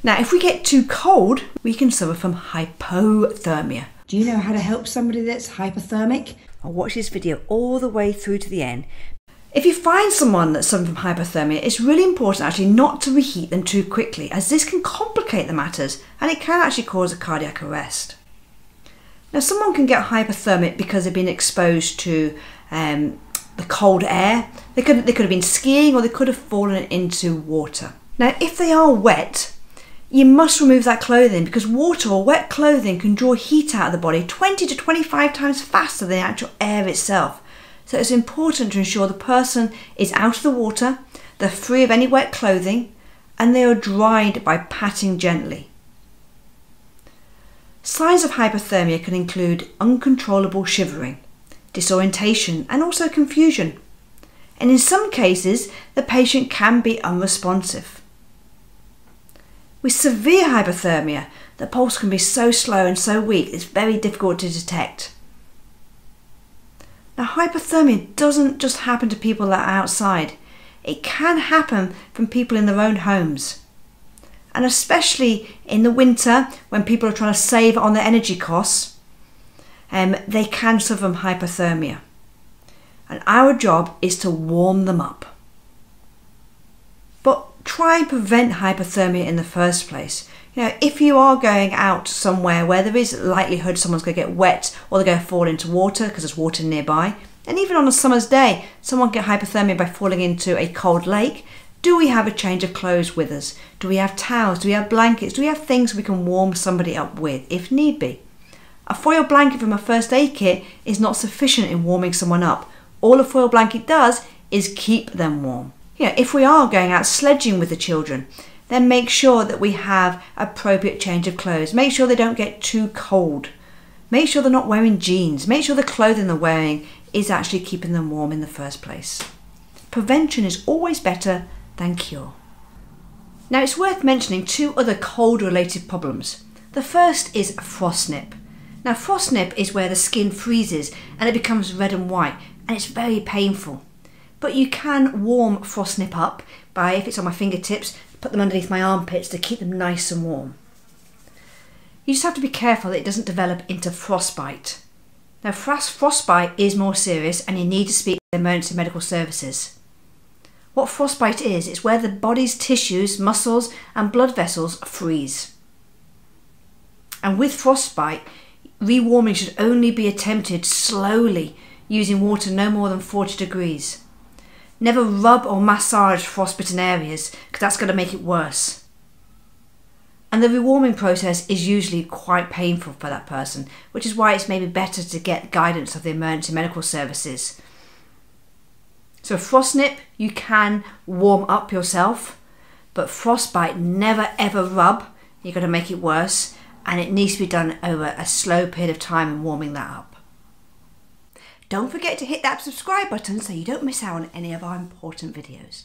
Now, if we get too cold, we can suffer from hypothermia. Do you know how to help somebody that's hypothermic? I'll watch this video all the way through to the end. If you find someone that's suffering from hypothermia, it's really important actually not to reheat them too quickly, as this can complicate the matters and it can actually cause a cardiac arrest. Now, someone can get hypothermic because they've been exposed to the cold air. They could have been skiing, or they could have fallen into water. Now, if they are wet, you must remove that clothing, because water or wet clothing can draw heat out of the body 20 to 25 times faster than the actual air itself. So it's important to ensure the person is out of the water, they're free of any wet clothing, and they are dried by patting gently. Signs of hypothermia can include uncontrollable shivering, disorientation, and also confusion. And in some cases, the patient can be unresponsive. With severe hypothermia, the pulse can be so slow and so weak it's very difficult to detect. Now, hypothermia doesn't just happen to people that are outside. It can happen from people in their own homes. And especially in the winter, when people are trying to save on their energy costs, they can suffer from hypothermia. And our job is to warm them up. But try and prevent hypothermia in the first place. If you are going out somewhere where there is likelihood someone's going to get wet or they're going to fall into water because there's water nearby, and even on a summer's day, someone can get hypothermia by falling into a cold lake, do we have a change of clothes with us? Do we have towels? Do we have blankets? Do we have things we can warm somebody up with if need be? A foil blanket from a first aid kit is not sufficient in warming someone up. All a foil blanket does is keep them warm. If we are going out sledging with the children, then make sure that we have appropriate change of clothes. Make sure they don't get too cold. Make sure they're not wearing jeans. Make sure the clothing they're wearing is actually keeping them warm in the first place. Prevention is always better than cure. Now, it's worth mentioning two other cold-related problems. The first is frostnip. Now, frostnip is where the skin freezes and it becomes red and white, and it's very painful. But you can warm frostnip up by, if it's on my fingertips, put them underneath my armpits to keep them nice and warm. You just have to be careful that it doesn't develop into frostbite. Now, frostbite is more serious and you need to speak to emergency medical services. What frostbite is, it's where the body's tissues, muscles and blood vessels freeze. And with frostbite, rewarming should only be attempted slowly, using water no more than 40 degrees. Never rub or massage frostbitten areas, because that's going to make it worse. And the rewarming process is usually quite painful for that person, which is why it's maybe better to get guidance of the emergency medical services. So frostnip, you can warm up yourself, but frostbite, never ever rub. You're going to make it worse, and it needs to be done over a slow period of time and warming that up. Don't forget to hit that subscribe button so you don't miss out on any of our important videos.